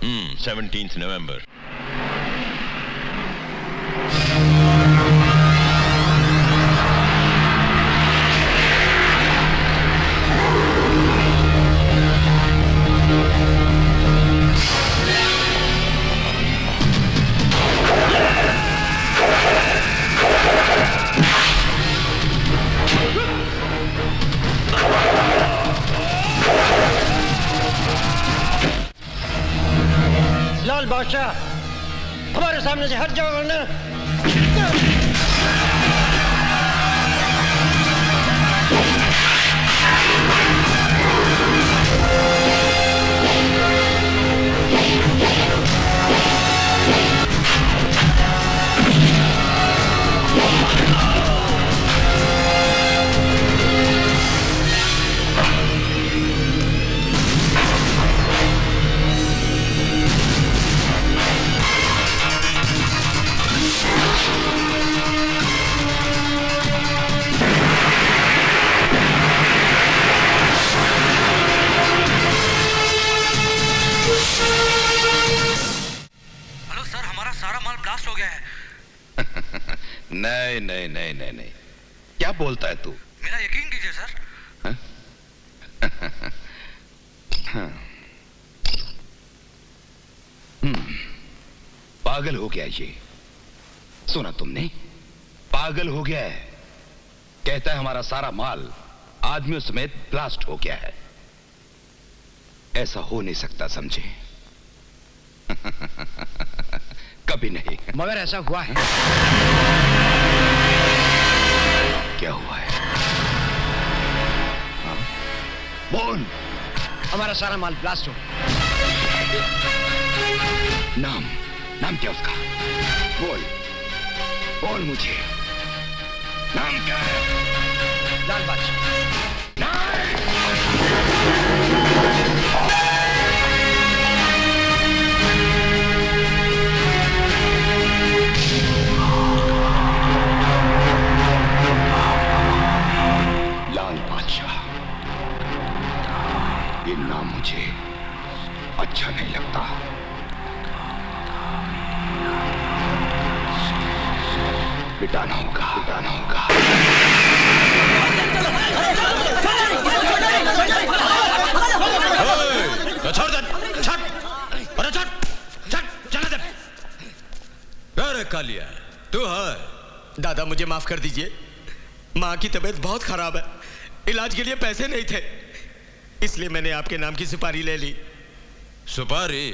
17th November. लाल बादशाह, हमारे सामने से हट जाओ वरना। नहीं नहीं नहीं नहीं नहीं, क्या बोलता है तू? मेरा यकीन कीजिए सर। पागल हो गया ये, सुना तुमने? पागल हो गया है, कहता है हमारा सारा माल आदमियों समेत ब्लास्ट हो गया है। ऐसा हो नहीं सकता, समझे? कभी नहीं। मगर ऐसा हुआ है। क्या हुआ है? हाँ? बोल। हमारा सारा माल ब्लास्ट हो। नाम क्या उसका? बोल बोल मुझे, नाम क्या है? लाल बादशाह। लाल बादशाह, ये नाम मुझे अच्छा नहीं लगता। बिटाना होगा, बिटाना होगा। छोड़ दे, छट, अरे छट, छट, चला दे। अरे कालिया, तू है? दादा मुझे माफ कर दीजिए, माँ की तबीयत बहुत खराब है, इलाज के लिए पैसे नहीं थे, इसलिए मैंने आपके नाम की सुपारी ले ली। सुपारी?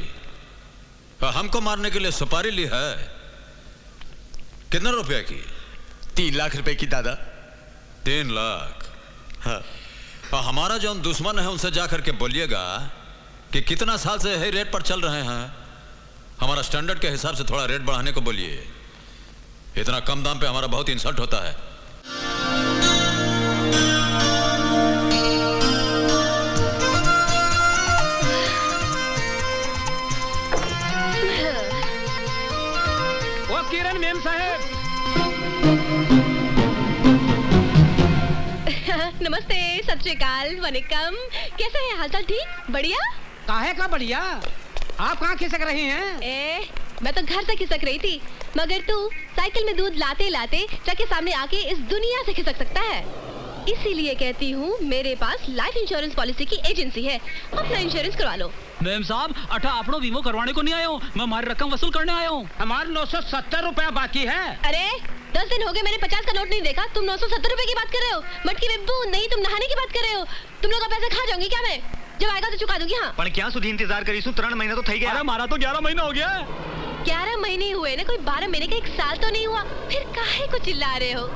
हमको मारने के लिए सुपारी ली है? कितने रुपए की? 3 लाख रुपए की दादा। 3 लाख? हाँ। हमारा जो दुश्मन है उनसे जाकर के बोलिएगा कि कितना साल से यही रेट पर चल रहे हैं, हमारा स्टैंडर्ड के हिसाब से थोड़ा रेट बढ़ाने को बोलिए। इतना कम दाम पे हमारा बहुत इंसल्ट होता है। ओ किरण मेम साहब। नमस्ते, सत श्री अकाल, वनिकम। कैसे हैं? हालचाल ठीक? बढ़िया? काहे का बढ़िया? आप कहाँ खिसक रही हैं? मैं तो घर से खिसक रही थी, मगर तू साइकिल में दूध लाते लाते ट्रक के सामने आके इस दुनिया से खिसक सकता है। इसीलिए कहती हूँ, मेरे पास लाइफ इंश्योरेंस पॉलिसी की एजेंसी है, अपना इंश्योरेंस करवा लो। मैम साहब, अठा आपनो वीमो करवाने को नहीं आया हूँ, मैं हमारी रकम वसूल करने आया हूँ। हमारे 970 रुपया बाकी है। अरे 10 दिन हो गए, मैंने 50 का नोट नहीं देखा, तुम 970 रुपए की बात कर रहे हो? मटकी में बूंद नहीं, तुम नहाने की बात कर रहे हो? तुम लोग का पैसा खा जाऊंगी क्या मैं? जब आएगा तो चुका दूंगी। हाँ, पर क्या सुधी इंतजार करीशु? 3 महीना तो थई गया। अरे हमारा तो 11 महीना हो गया। 11 महीने हुए ना, कोई 12 महीने का 1 साल तो नहीं हुआ? फिर काहे को चिल्ला रहे हो?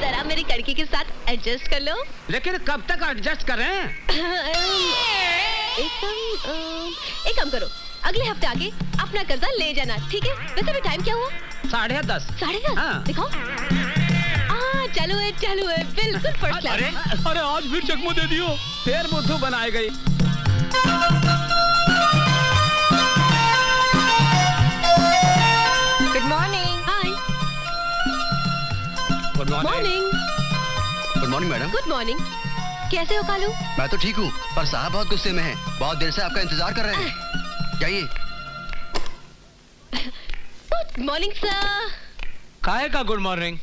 जरा मेरी कड़की के साथ एडजस्ट कर लो। लेकिन कब तक एडजस्ट करें? एक काम करो, अगले हफ्ते आके अपना कर्जा ले जाना, ठीक है? वैसे भी टाइम क्या हुआ? 10:30। 10:30? हाँ। दिखाओ। चालू है, बिल्कुल फर्स्ट क्लास। अरे आज फिर चकमो दे दियो। फिर बुद्धू बनाए गई। Good morning. Hi. Good morning. Good morning madam. Good morning. कैसे हो कालू? मैं तो ठीक हूँ, पर साहब बहुत गुस्से में हैं। बहुत देर से आपका इंतजार कर रहे हैं। जाइए। Good morning sir. काहे का गुड मॉर्निंग?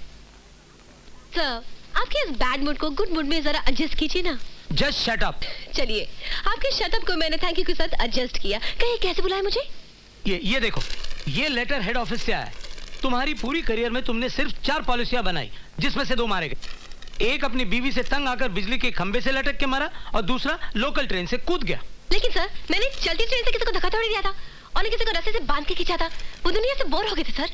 सर आपके इस बैड मूड को गुड मूड में जरा एडजस्ट कीजिए ना। Just shut up. चलिए आपके शटअप को मैंने थैंक यू के साथ एडजस्ट किया। कहीं कैसे बुलाया मुझे? ये देखो, ये लेटर हेड ऑफिस से आया है। तुम्हारी पूरी करियर में तुमने सिर्फ 4 पॉलिसियां बनाई, जिसमें से 2 मारे गए। एक अपनी बीवी से तंग आकर बिजली के खंबे से लटक के मारा और दूसरा लोकल ट्रेन से कूद गया। लेकिन सर मैंने चलती ट्रेन से किसी को धक्का थोड़ी दिया था और न किसी को रस्से से बांध के खींचा था। वो दुनिया से बोर हो गए थे सर,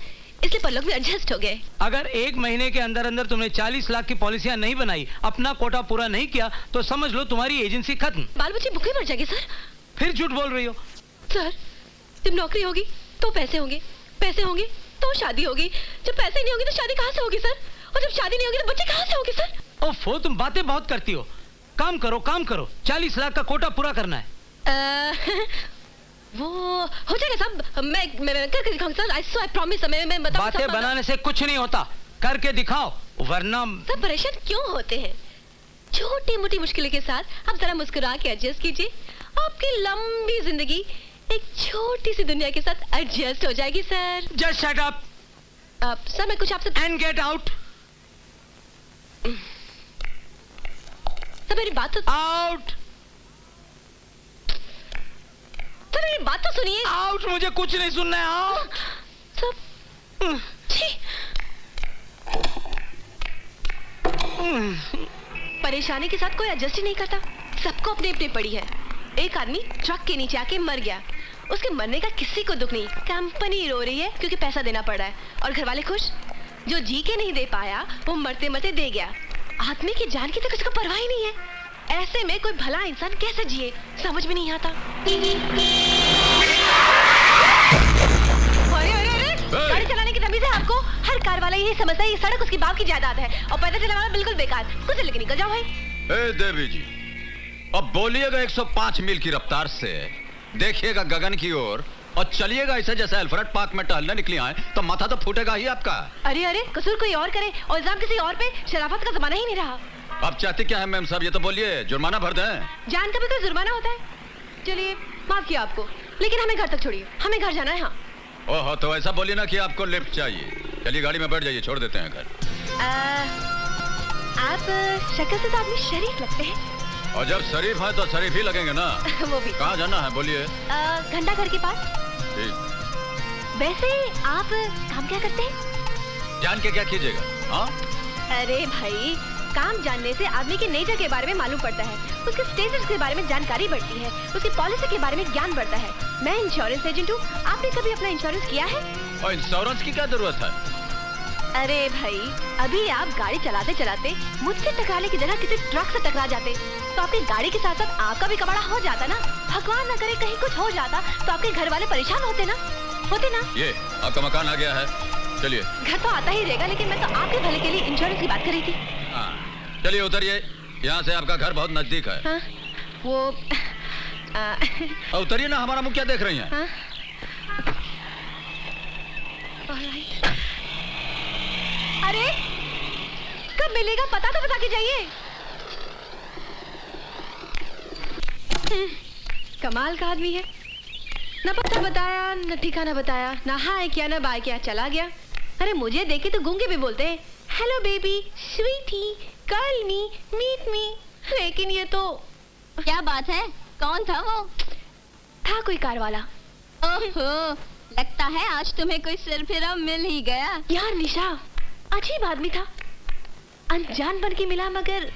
इसलिए पर लोग भी एडजस्ट हो गए। अगर 1 महीने के अंदर अंदर तुमने 40 लाख की पॉलिसियां नहीं बनाई, अपना कोटा पूरा नहीं किया, तो समझ लो तुम्हारी एजेंसी खत्म। बाल बच्चे भूखे मर जाएंगे सर। फिर झूठ बोल रही हो। सर जब नौकरी होगी तो पैसे होंगे, पैसे होंगे तो शादी होगी, जब पैसे नहीं होंगे तो शादी कहाँ से होगी सर, और जब शादी नहीं होगी तो बच्चे कहाँ से होंगे सर? ओफो, तुम बातें बहुत करती हो। काम करो, काम करो। 40 लाख का कोटा पूरा करना है। वो हो जाएगा साहब, मैं करके दिखाऊंगा सर। I promise. मैं बताऊंगा। बातें बनाने से कुछ नहीं होता, करके दिखाओ, वरना। सब परेशान क्यों होते हैं? छोटी मोटी मुश्किलों के साथ आप जरा मुस्कुरा के एडजस्ट कीजिए। आपकी लंबी जिंदगी एक छोटी सी दुनिया के साथ एडजस्ट हो जाएगी sir. Just shut up. Sir मैं कुछ आपसे एंड गेट आउट। सर मेरी बात तो आउट। सर मेरी बात तो सुनिए। आउट। मुझे कुछ नहीं सुनना है। आउट। सब छी। परेशानी के साथ कोई एडजस्ट ही नहीं करता, सबको अपनी अपनी पड़ी है। एक आदमी ट्रक के नीचे आके मर गया, उसके मरने का किसी को दुख नहीं, कंपनी रो रही है क्योंकि पैसा देना पड़ रहा है, और घर वाले खुश। जो जी के नहीं दे पाया वो मरते मरते दे गया। आदमी की जान की तो किसी को परवाह ही नहीं है। ऐसे में कोई भला इंसान कैसे जिए, समझ में नहीं आता। अरे अरे अरे, गाड़ी चलाने की तमीज है आपको? हर कार वाला यही समझता है ये सड़क उसकी बाप की जायदाद है और पैदल चलाने वाला बिल्कुल बेकार। कुछ लेके निकल जाओ भाई। ए देवी जी, अब बोलिएगा 105 मील की रफ्तार से, देखिएगा गगन की ओर और चलिएगा ऐसे जैसे अल्फ्रेड पार्क में टहलने निकली आए, तो माथा तो फूटेगा ही आपका। अरे अरे, कसूर कोई और करे और इल्जाम किसी और पे, शराफत का जमाना ही नहीं रहा। अब चाहती क्या है मैम साहब, ये तो बोलिए, जुर्माना भर दें? जान का भी कोई जुर्माना होता है? चलिए माफ किया आपको, लेकिन हमें घर तक छोड़िए, हमें घर जाना है। हाँ। ओहो, तो ऐसा बोलिए ना कि आपको लिफ्ट चाहिए। चलिए गाड़ी में बैठ जाइए, छोड़ देते हैं घर। आप शक्ल से तो आदमी शरीफ लगते हैं। और जब शरीफ है तो शरीफ ही लगेंगे ना। वो भी। कहाँ जाना है बोलिए? घंटा घर के पास। ठीक। वैसे आप काम क्या करते हैं? जान के क्या कीजिएगा? हाँ? अरे भाई, काम जानने से आदमी के नेचर के बारे में मालूम पड़ता है, उसके स्टेटस के बारे में जानकारी बढ़ती है, उसकी पॉलिसी के बारे में ज्ञान बढ़ता है। मैं इंश्योरेंस एजेंट हूँ। आपने कभी अपना इंश्योरेंस किया है? और इंश्योरेंस की क्या जरूरत है? अरे भाई, अभी आप गाड़ी चलाते चलाते मुझसे टकराने की जगह किसी ट्रक से टकरा जाते तो आपकी गाड़ी के साथ साथ आपका भी कबाड़ा हो जाता ना। भगवान न करे कहीं कुछ हो जाता तो आपके घर वाले परेशान होते ना। ये आपका मकान आ गया है, चलिए। घर तो आता ही रहेगा, लेकिन मैं तो आपके भले के लिए इंश्योरेंस की बात कर रही थी। हाँ, चलिए उतरिए, यहाँ से आपका घर बहुत नजदीक है। हाँ, वो उतरिए ना, हमारा मुंह क्या देख रही हैं? हाँ? अरे कब मिलेगा पता तो बता के जाइए। कमाल का आदमी है, ना पता बताया, न ठिकाना बताया, ना हाय किया, ना बाय किया, चला गया। अरे मुझे देखे तो गूंगे भी बोलते हैं, hello baby, sweetie, call me, meet me. लेकिन ये तो क्या बात है? कौन था वो? था कोई कार वाला। ओहो, लगता है आज तुम्हें कोई सिरफिरा मिल ही गया। यार निशा, अजीब आदमी था, अनजान बन के मिला, मगर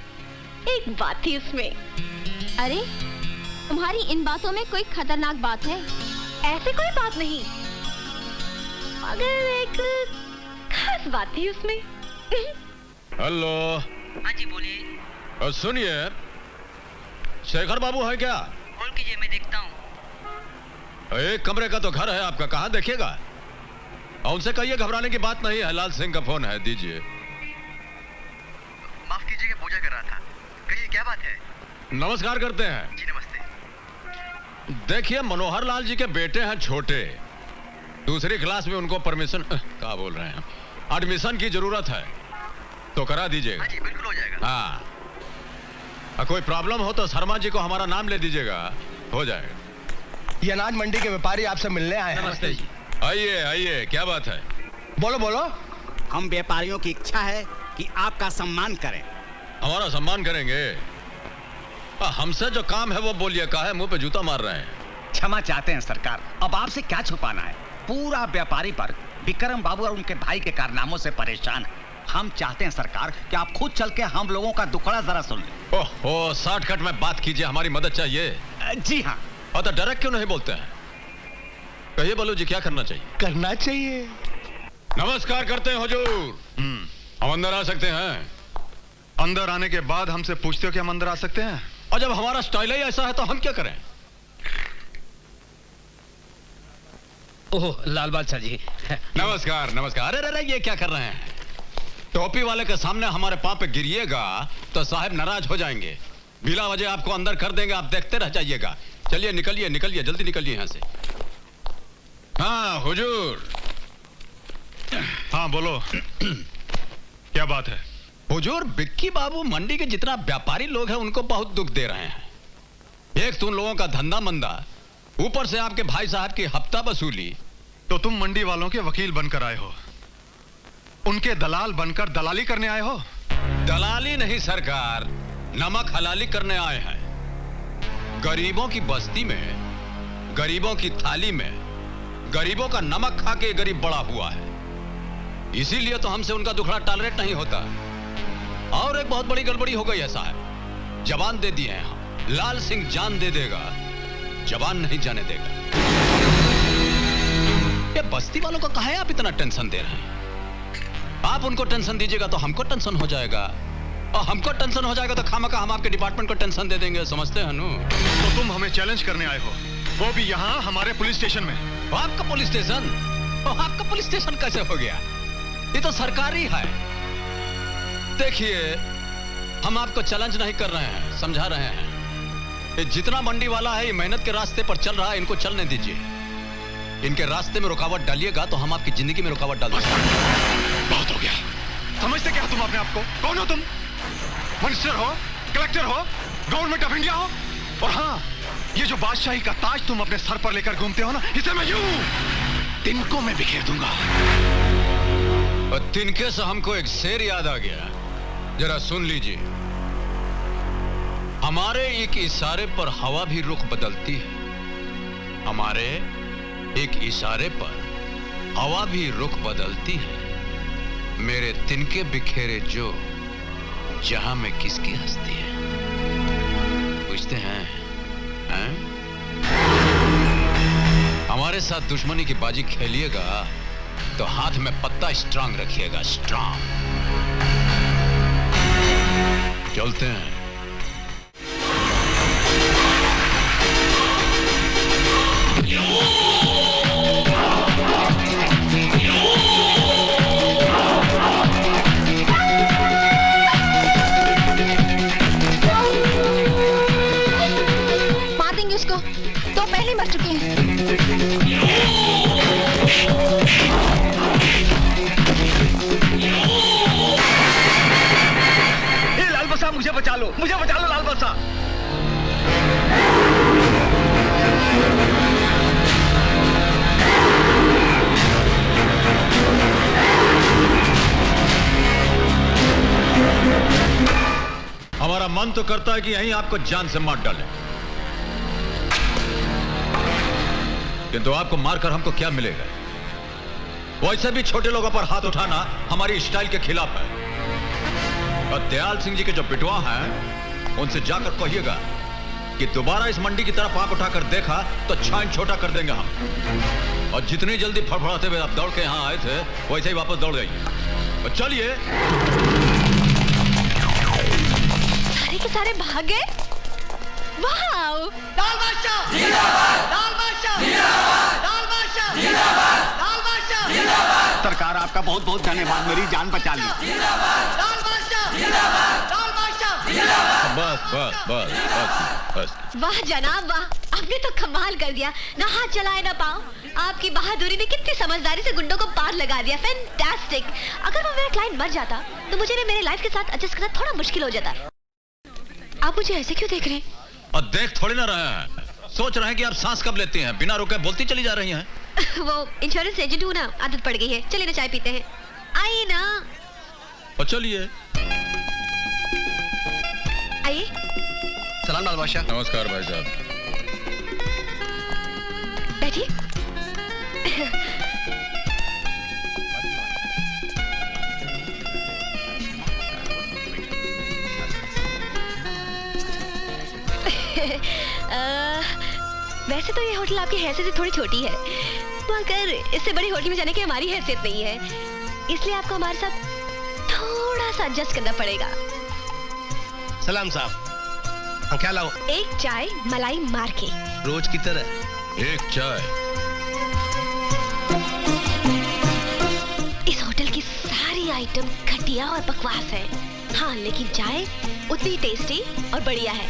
एक बात थी उसमें। अरे तुम्हारी इन बातों में कोई खतरनाक बात है? ऐसे कोई बात नहीं, मगर एक खास बात थी उसमें। हेलो। हाँ जी बोलिए। सुनिए, शेखर बाबू है क्या? कॉल कीजिए, मैं देखता हूँ। एक कमरे का तो घर है आपका, कहाँ देखेगा? और उनसे कहिए घबराने की बात नहीं है, लाल सिंह का फोन है, दीजिए। माफ कीजिएगा, पूजा कर रहा था। कहिए क्या बात है? नमस्कार करते हैं। जी नमस्ते। देखिए, मनोहर लाल जी के बेटे हैं छोटे, दूसरी क्लास में, उनको परमिशन क्या बोल रहे हैं, एडमिशन की जरूरत है, तो करा दीजिएगा। हाँ जी बिल्कुल हो जाएगा। हाँ, कोई प्रॉब्लम हो तो शर्मा जी को हमारा नाम ले दीजिएगा, हो जाएगा। ये अनाज मंडी के व्यापारी आपसे मिलने आए हैं। नमस्ते जी। आइए आइए, क्या बात है? बोलो बोलो। हम व्यापारियों की इच्छा है कि आपका सम्मान करें। हमारा सम्मान करेंगे? हमसे जो काम है वो बोलिए, काहे मुंह पे जूता मार रहे हैं? क्षमा चाहते हैं सरकार, अब आपसे क्या छुपाना है। पूरा व्यापारी पर विक्रम बाबू और उनके भाई के कारनामों से परेशान है। हम चाहते हैं सरकार कि आप खुद चल के हम लोगों का दुखड़ा जरा सुन लें। ओहो, शॉर्टकट में बात कीजिए, हमारी मदद चाहिए। जी हाँ। और तो डायरेक्ट क्यों नहीं बोलते हैं? कहिए बलू जी, क्या करना चाहिए? करना चाहिए। नमस्कार करते हैं हुजूर। हम अंदर आ सकते हैं? अंदर आने के बाद हमसे पूछते हो कि हम अंदर आ सकते हैं? और जब हमारा स्टाइल ही ऐसा है तो हम क्या करें? ओह लाल बादशाह जी। नमस्कार नमस्कार। अरे अरे ये क्या कर रहे हैं? टोपी वाले के सामने हमारे पांव पे गिरिएगा तो साहब नाराज हो जाएंगे। बिला वजह आपको अंदर कर देंगे, आप देखते रह जाइएगा। चलिए निकलिए निकलिए, जल्दी निकलिए यहां से। हाँ हुजूर। हाँ बोलो। क्या बात है? हुजूर, बिक्की बाबू मंडी के जितना व्यापारी लोग हैं उनको बहुत दुख दे रहे हैं। एक तो उन लोगों का धंधा मंदा, ऊपर से आपके भाई साहब की हफ्ता वसूली। तो तुम मंडी वालों के वकील बनकर आए हो, उनके दलाल बनकर दलाली करने आए हो? दलाली नहीं सरकार, नमक हलाली करने आए हैं। गरीबों की बस्ती में, गरीबों की थाली में, गरीबों का नमक खा के गरीब बड़ा हुआ है। इसीलिए तो हमसे उनका दुखड़ा टॉलरेट नहीं होता। और एक बहुत बड़ी गड़बड़ी हो गई है साहब। जबान दे दिए हैं हम, लाल सिंह जान दे देगा, जबान नहीं जाने देगा। ये बस्ती वालों को काहे आप इतना टेंशन दे रहे हैं? आप उनको टेंशन दीजिएगा तो हमको टेंशन हो जाएगा, और हमको टेंशन हो जाएगा तो खामखा हम आपके डिपार्टमेंट को टेंशन दे देंगे। समझते हैं नु? तो तुम हमें चैलेंज करने आए हो, वो भी यहाँ हमारे पुलिस स्टेशन में। आपका पुलिस स्टेशन? आपका पुलिस स्टेशन कैसे हो गया? ये तो सरकारी है। देखिए, हम आपको चैलेंज नहीं कर रहे हैं, समझा रहे हैं। ये जितना मंडी वाला है ये मेहनत के रास्ते पर चल रहा है, इनको चलने दीजिए। इनके रास्ते में रुकावट डालिएगा तो हम आपकी जिंदगी में रुकावट डाल देंगे। बहुत हो गया। समझते क्या तुम अपने आप को? कौन हो तुम? मिनिस्टर हो, कलेक्टर हो, गवर्नमेंट ऑफ इंडिया हो? और हाँ, ये जो बादशाही का ताज तुम अपने सर पर लेकर घूमते हो ना, इसे मैं यूं तिनकों में बिखेर दूंगा। और तिनके से हमको एक शेर याद आ गया, जरा सुन लीजिए। हमारे एक इशारे पर हवा भी रुख बदलती है। हमारे एक इशारे पर हवा भी रुख बदलती है। मेरे तिनके बिखेरे जो, जहां में किसकी हस्ती है? पूछते हैं, हैं? हमारे साथ दुश्मनी की बाजी खेलिएगा तो हाथ में पत्ता स्ट्रांग रखिएगा, स्ट्रांग। चलते हैं। मार देंगे उसको, तो पहले मर चुके हैं। ये लाल बसा, मुझे बचा लो, मुझे बचा लो लाल बसा। हमारा मन तो करता है कि यहीं आपको जान से मार डालें, किंतु आपको मारकर हमको क्या मिलेगा? वैसे भी छोटे लोगों पर हाथ उठाना हमारी स्टाइल के खिलाफ है। और दयाल सिंह जी के जो बिटवा हैं, उनसे जाकर कहिएगा कि दोबारा इस मंडी की तरफ आंख उठाकर देखा तो छान छोटा कर देंगे हम। और जितनी जल्दी फड़फड़ाते हुए आप दौड़ के यहां आए थे, वैसे ही वापस दौड़ जाइए। और चलिए। सारे के सारे भाग गए। वाह! लाल बादशाह जिंदाबाद, लाल बादशाह जिंदाबाद, लाल बादशाह जिंदाबाद, लाल बादशाह जिंदाबाद। सरकार आपका बहुत बहुत धन्यवाद, मेरी जान बचा ली। जिंदाबाद, लाल बादशाह जिंदाबाद, लाल बादशाह जिंदाबाद। बस बस बस बस बस। वाह जनाब वाह, आपने तो कमाल कर दिया। ना हाथ चलाए ना पाँव। आपकी बहादुरी ने कितनी समझदारी से गुंडों को पार लगा दिया। फैंटास्टिक। अगर वो मेरा क्लाइंट मर जाता तो मुझे ना मेरे लाइफ के साथ एडजस्ट करना थोड़ा मुश्किल हो जाता। आप मुझे ऐसे क्यों देख रहे हैं? और देख थोड़ी ना रहे हैं, सोच रहे हैं कि आप सांस कब लेती हैं, बिना रुके बोलती चली जा रही हैं। वो इंश्योरेंस एजेंट हूँ ना, आदत पड़ गई है। चलिए ना चाय पीते हैं, आइए ना। और चलिए। आइए। सलाम लाल बादशाह। नमस्कार भाई साहब। बैठिए। वैसे तो ये होटल आपकी हैसियत से थोड़ी छोटी है, मगर इससे बड़ी होटल में जाने की हमारी हैसियत नहीं है, इसलिए आपको हमारे साथ थोड़ा सा एडजस्ट करना पड़ेगा। सलाम साहब, हम क्या लाओ? एक चाय मलाई मार के। रोज की तरह। एक चाय। इस होटल की सारी आइटम घटिया और बकवास है, हाँ लेकिन चाय उतनी टेस्टी और बढ़िया है,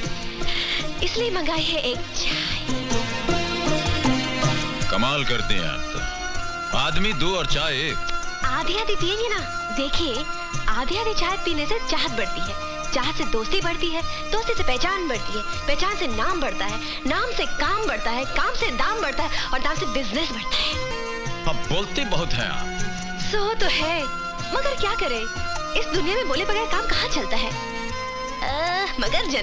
इसलिए मंगाई है एक चाय। कमाल करते हैं आप तो। आदमी दो और चाय एक। आधी आधी पिएंगे ना, देखिए आधी आधी चाय पीने से चाहत बढ़ती है, चाहत से दोस्ती बढ़ती है, दोस्ती से पहचान बढ़ती है, पहचान से नाम बढ़ता है, नाम से काम बढ़ता है, काम से दाम बढ़ता है और दाम से बिजनेस बढ़ता है। अब बोलते बहुत हैं आप। सो तो है, मगर क्या करें, इस दुनिया में बोले बगैर काम कहाँ चलता है। मगर जना